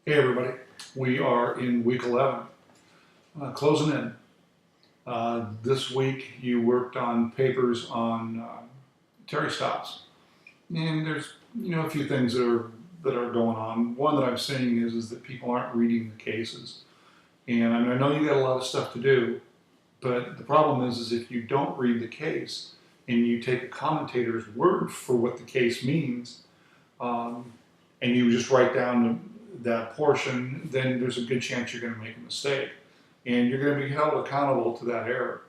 Hey everybody, we are in week 11, closing in. This week you worked on papers on Terry stops, and there's a few things that are going on. One that I'm seeing is that people aren't reading the cases, and I know you got a lot of stuff to do, but the problem is if you don't read the case and you take a commentator's word for what the case means, um, and you just write down that portion, then there's a good chance you're going to make a mistake, and you're going to be held accountable to that error.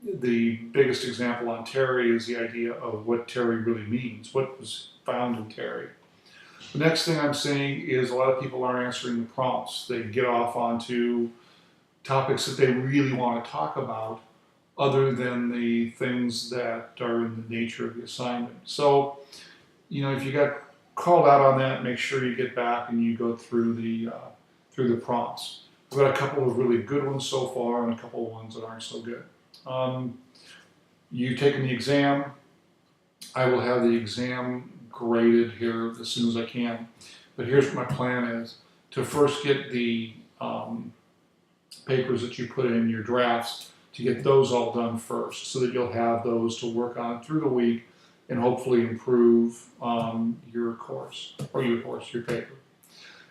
The biggest example on Terry is the idea of what Terry really means, what was found in Terry. The next thing I'm seeing is a lot of people aren't answering the prompts. They get off onto topics that they really want to talk about other than the things that are in the nature of the assignment. So, if you got called out on that, make sure you get back and you go through the prompts. We've got a couple of really good ones so far and a couple of ones that aren't so good. You've taken the exam. I will have the exam graded here as soon as I can. But here's what my plan is: to first get the papers that you put in your drafts, to get those all done first, so that you'll have those to work on through the week and hopefully improve your paper.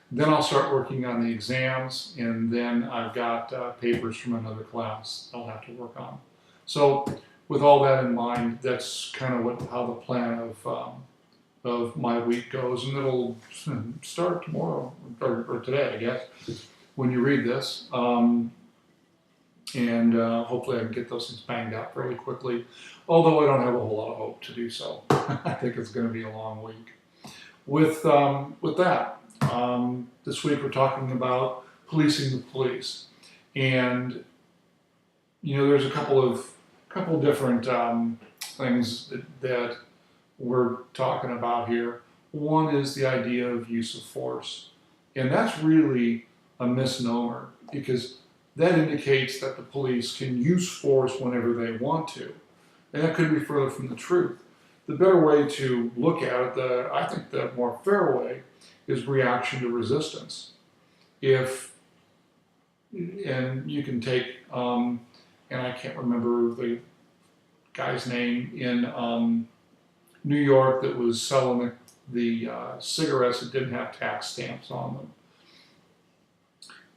Then I'll start working on the exams, and then I've got papers from another class I'll have to work on. So with all that in mind, that's kind of how the plan of my week goes, and it'll start tomorrow, or today, I guess, when you read this. And hopefully I can get those things banged out fairly quickly, although I don't have a whole lot of hope to do so. I think it's going to be a long week. With that, this week we're talking about policing the police, and there's a couple of different things that we're talking about here. One is the idea of use of force, and that's really a misnomer, because that indicates that the police can use force whenever they want to. And that could be further from the truth. The better way to look at it, I think the more fair way, is reaction to resistance. And you can take, and I can't remember the guy's name in New York that was selling the cigarettes that didn't have tax stamps on them.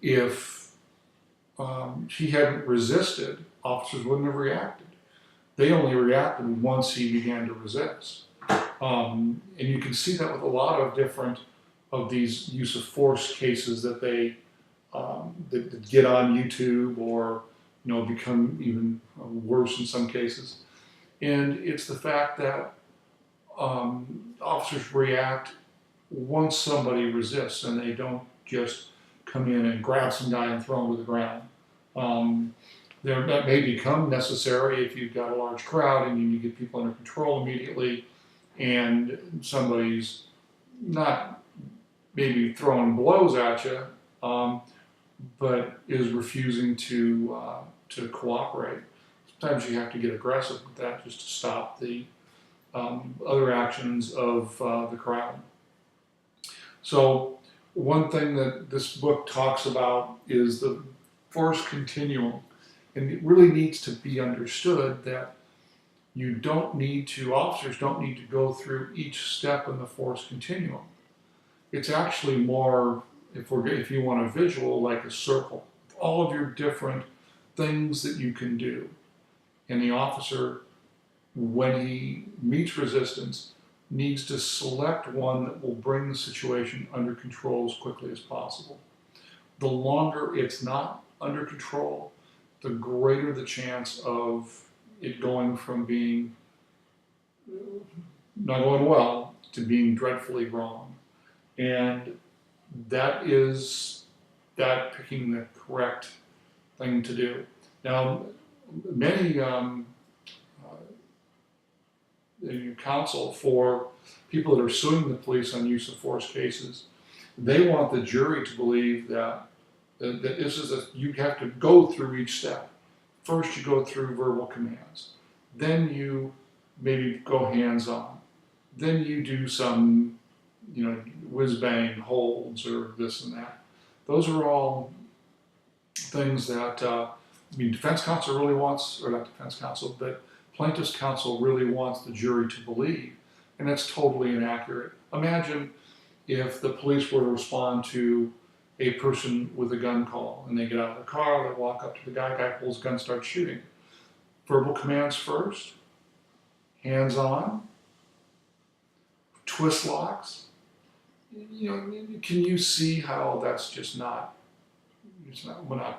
If he hadn't resisted, officers wouldn't have reacted. They only reacted once he began to resist. And you can see that with a lot of different of these use of force cases that they that get on YouTube, or become even worse in some cases. And it's the fact that officers react once somebody resists, and they don't just come in and grab some guy and throw him to the ground. That may become necessary if you've got a large crowd and you need to get people under control immediately, and somebody's not maybe throwing blows at you, but is refusing to cooperate. Sometimes you have to get aggressive with that just to stop the other actions of the crowd. So one thing that this book talks about is the force continuum, and it really needs to be understood that officers don't need to go through each step in the force continuum. It's actually more, if you want a visual, like a circle, all of your different things that you can do. And the officer, when he meets resistance, needs to select one that will bring the situation under control as quickly as possible. The longer it's not under control, the greater the chance of it going from being not going well to being dreadfully wrong. And that is picking the correct thing to do. Now, many counsel for people that are suing the police on use of force cases, they want the jury to believe that this is you have to go through each step. First, you go through verbal commands. Then you maybe go hands-on. Then you do some whiz-bang holds or this and that. Those are all things that, defense counsel really wants, or not defense counsel, but plaintiff's counsel really wants the jury to believe, and that's totally inaccurate. Imagine if the police were to respond to a person with a gun call, and they get out of the car, they walk up to the guy pulls a gun, starts shooting. Verbal commands first, hands on, twist locks. Can you see how that's just not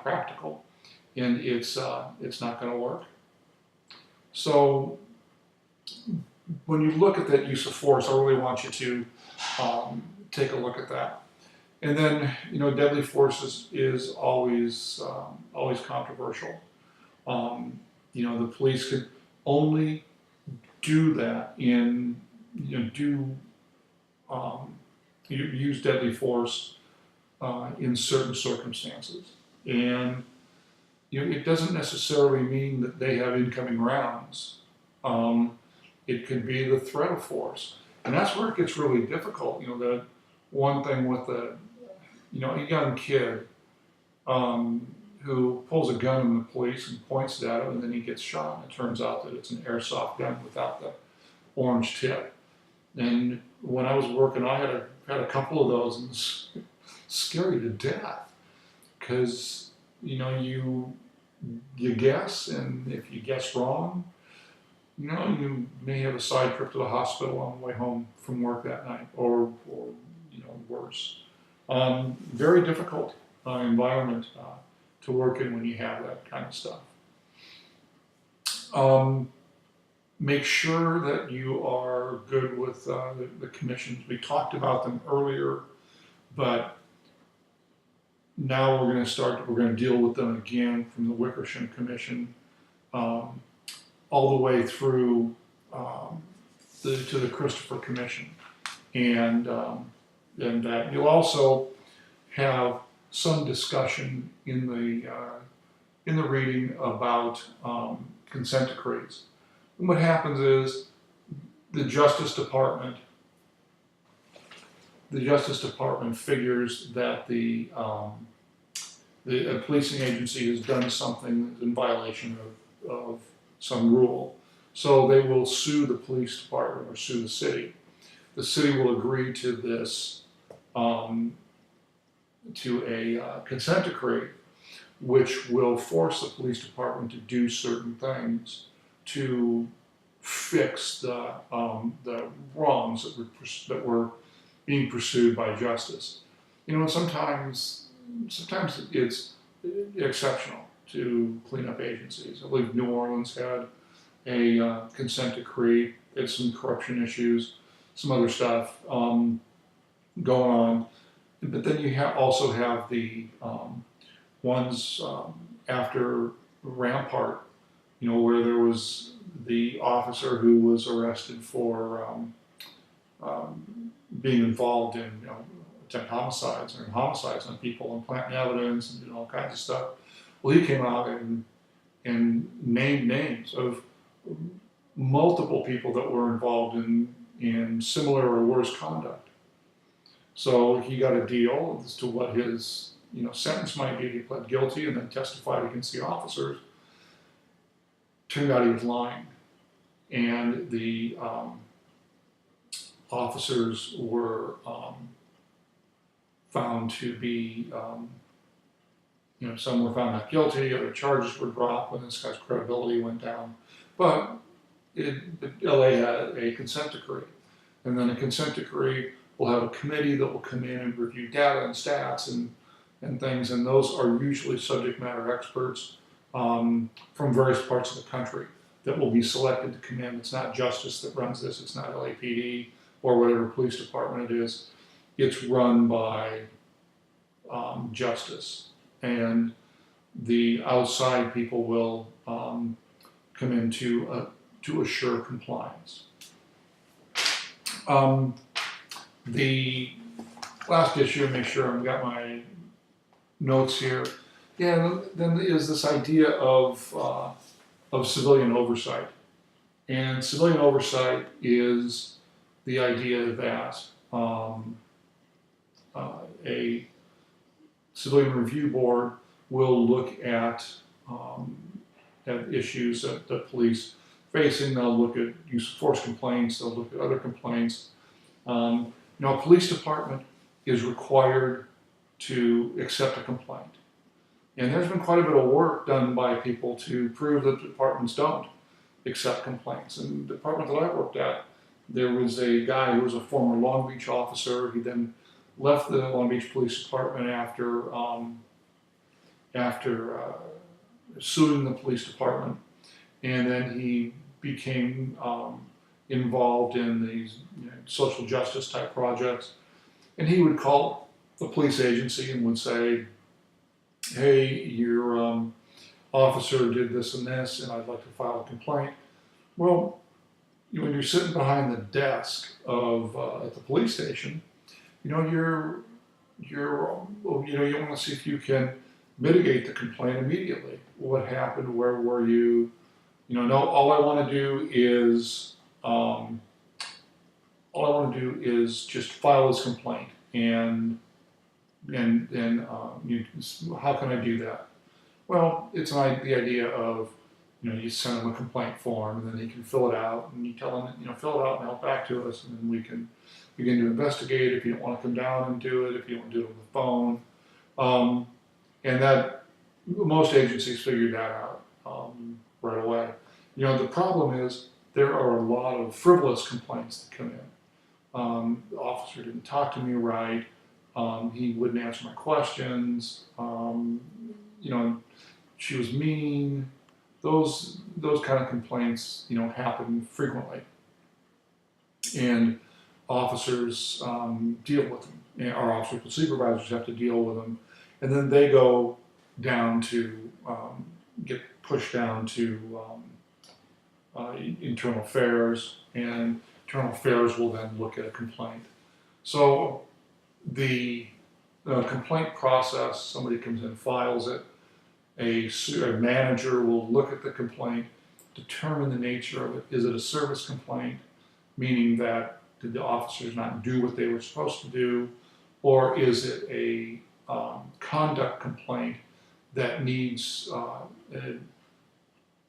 practical, and it's not going to work? So when you look at that use of force, I really want you to take a look at that. And then deadly force is always controversial. The police could only do that use deadly force in certain circumstances, and it doesn't necessarily mean that they have incoming rounds. It could be the threat of force, and that's where it gets really difficult. The one thing with a young kid who pulls a gun in the police and points it at him, and then he gets shot, and it turns out that it's an airsoft gun without the orange tip. And when I was working, I had a couple of those, and it's scary to death, because you guess, and if you guess wrong, you may have a side trip to the hospital on the way home from work that night, or worse. Very difficult environment to work in when you have that kind of stuff. Make sure that you are good with the commissions. We talked about them earlier, but now we're going to deal with them again from the Wickersham Commission all the way through to the Christopher Commission. And that you'll also have some discussion in the reading about consent decrees. And what happens is the Justice Department figures that the policing agency has done something that's in violation of some rule. So they will sue the police department or sue the city. The city will agree to this, to a consent decree, which will force the police department to do certain things to fix the wrongs that were being pursued by justice. And sometimes it's exceptional to cleanup agencies. I believe New Orleans had a consent decree. It's some corruption issues, some other stuff going on. But then you also have the ones after Rampart, where there was the officer who was arrested for being involved in attempt homicides or homicides on people and planting evidence and doing all kinds of stuff. Well, he came out and named names of multiple people that were involved in similar or worse conduct. So he got a deal as to what his sentence might be if he pled guilty and then testified against the officers. Turned out he was lying, and the officers were found to be, some were found not guilty, other charges were dropped when this guy's credibility went down. But LA had a consent decree, and then a consent decree will have a committee that will come in and review data and stats and things, and those are usually subject matter experts from various parts of the country that will be selected to come in. It's not Justice that runs this, it's not LAPD or whatever police department it is. It's run by Justice, and the outside people will come in to assure compliance. The last issue, make sure I've got my notes here. Yeah, then is this idea of civilian oversight. And civilian oversight is the idea that um, a civilian review board will look at issues that the police facing. They'll look at use of force complaints. They'll look at other complaints. A police department is required to accept a complaint. And there's been quite a bit of work done by people to prove that departments don't accept complaints. In the department that I worked at, there was a guy who was a former Long Beach officer. He then left the Long Beach Police Department after suing the police department, and then he became involved in these social justice type projects. And he would call the police agency and would say, "Hey, your officer did this and this, and I'd like to file a complaint." Well, when you're sitting behind the desk of at the police station, you want to see if you can mitigate the complaint immediately. What happened? Where were you? No. All I want to do is just file this complaint, and how can I do that? Well, it's the idea of you send him a complaint form, and then he can fill it out, and you tell him fill it out and help back to us, and then we can begin to investigate. If you don't want to come down and do it, if you want to do it on the phone, and that most agencies figured that out right away. The problem is there are a lot of frivolous complaints that come in. The officer didn't talk to me right. He wouldn't answer my questions. She was mean. Those kind of complaints, happen frequently, and officers deal with them. Our officers, supervisors have to deal with them, and then they go down to get pushed down to internal affairs, and internal affairs will then look at a complaint. So the complaint process, somebody comes in, files it. A manager will look at the complaint, determine the nature of it. Is it a service complaint, meaning that did the officers not do what they were supposed to do, or is it a conduct complaint that needs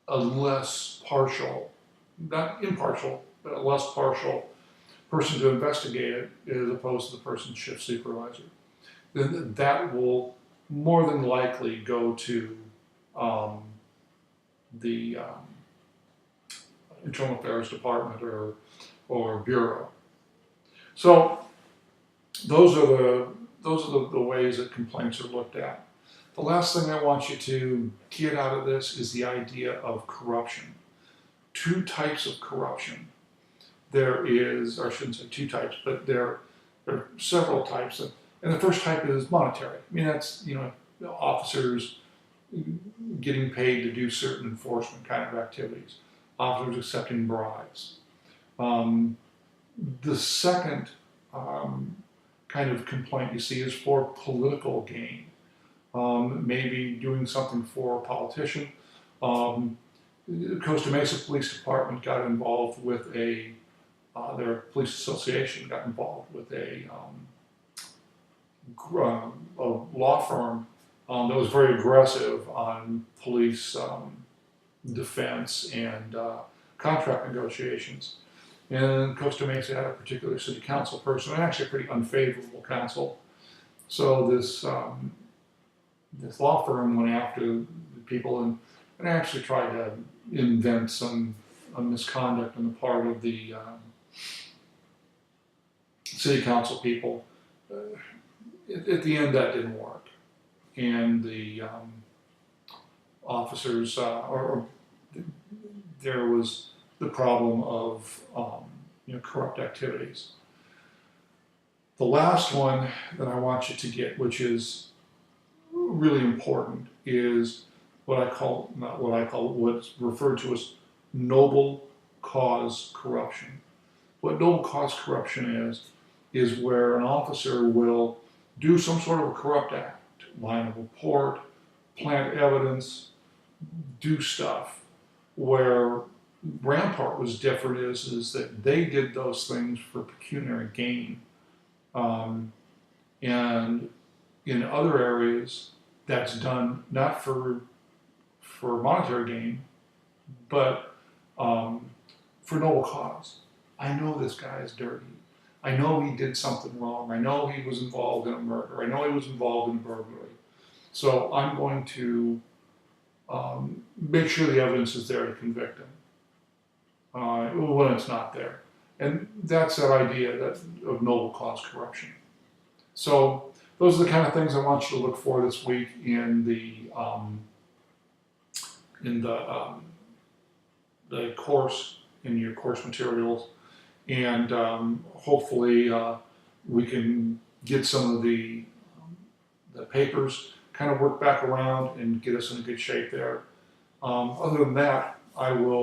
a less partial, not impartial, but a less partial person to investigate it as opposed to the person's shift supervisor? Then that will more than likely go to the Internal Affairs Department or Bureau. So those are the ways that complaints are looked at. The last thing I want you to get out of this is the idea of corruption. Two types of corruption. There is, or I shouldn't say two types, but there are several types. And the first type is monetary. That's, officers getting paid to do certain enforcement kind of activities. Officers accepting bribes. The second kind of complaint you see is for political gain. Maybe doing something for a politician. Costa Mesa Police Department got involved with their police association got involved with a law firm that was very aggressive on police defense and contract negotiations. And Costa Mesa had a particular city council person, and actually a pretty unfavorable council. So this law firm went after the people and actually tried to invent some misconduct on the part of the city council people. At the end, that didn't work, and the officers, there was the problem of corrupt activities. The last one that I want you to get, which is really important, is what's referred to as noble cause corruption. What noble cause corruption is where an officer will do some sort of a corrupt act, line a report, plant evidence, do stuff. Where Rampart was different is that they did those things for pecuniary gain. And in other areas, that's done not for monetary gain, but for noble cause. I know this guy is dirty. I know he did something wrong. I know he was involved in a murder. I know he was involved in burglary. So I'm going to make sure the evidence is there to convict him when it's not there. And that's that idea of noble cause corruption. So those are the kind of things I want you to look for this week in the course, in your course materials, and hopefully we can get some of the papers kind of work back around and get us in a good shape there. Other than that, I will